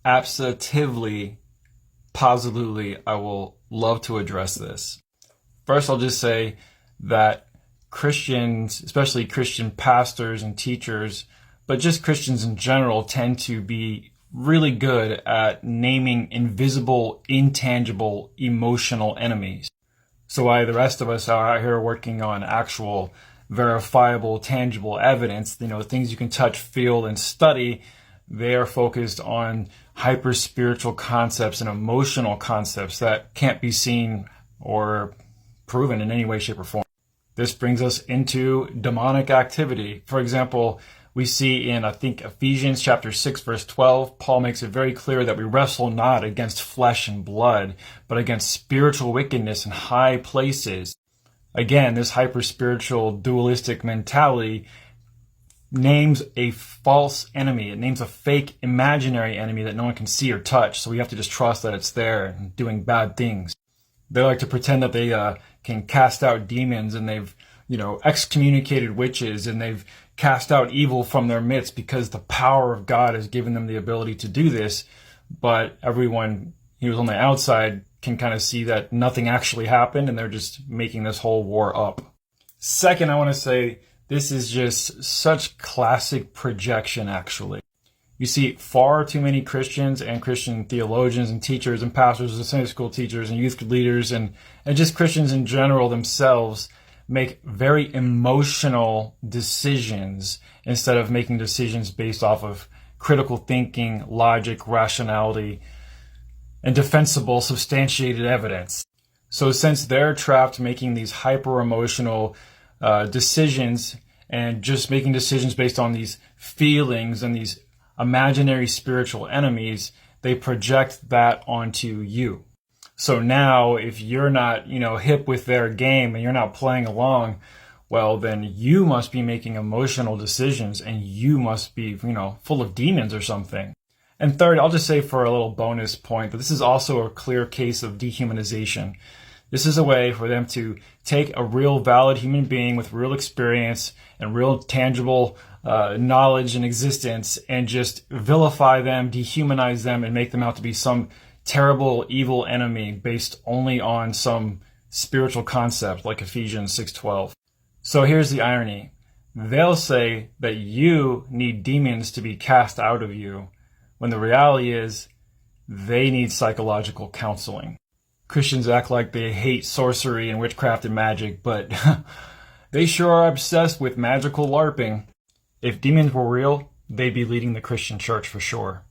Absolutely, positively, I will love to address this. First, I'll just say that Christians, especially Christian pastors and teachers, but just Christians in general, tend to be really good at naming invisible, intangible, emotional enemies. So while the rest of us are out here working on actual, verifiable, tangible evidence, things you can touch, feel, and study, they are focused on hyper-spiritual concepts and emotional concepts that can't be seen or proven in any way, shape, or form. This brings us into demonic activity. For example, we see in, I think, Ephesians chapter 6, verse 12, Paul makes it very clear that we wrestle not against flesh and blood, but against spiritual wickedness in high places. Again, this hyper-spiritual dualistic mentality names a false enemy. It names a fake imaginary enemy that no one can see or touch. So we have to just trust that it's there and doing bad things. They like to pretend that they can cast out demons, and they've, excommunicated witches, and they've cast out evil from their midst because the power of God has given them the ability to do this. But everyone who's on the outside can kind of see that nothing actually happened, and they're just making this whole war up. Second, I want to say this is just such classic projection, actually. You see far too many Christians and Christian theologians and teachers and pastors and Sunday school teachers and youth leaders and just Christians in general themselves make very emotional decisions instead of making decisions based off of critical thinking, logic, rationality, and defensible, substantiated evidence. So since they're trapped making these hyper-emotional decisions and just making decisions based on these feelings and these imaginary spiritual enemies, they project that onto you. So now if you're not, hip with their game and you're not playing along, well, then you must be making emotional decisions and you must be, full of demons or something. And third, I'll just say for a little bonus point that this is also a clear case of dehumanization. This is a way for them to take a real valid human being with real experience and real tangible knowledge and existence and just vilify them, dehumanize them, and make them out to be some terrible, evil enemy based only on some spiritual concept like Ephesians 6:12. So here's the irony. They'll say that you need demons to be cast out of you, when the reality is they need psychological counseling. Christians act like they hate sorcery and witchcraft and magic, but they sure are obsessed with magical LARPing. If demons were real, they'd be leading the Christian church for sure.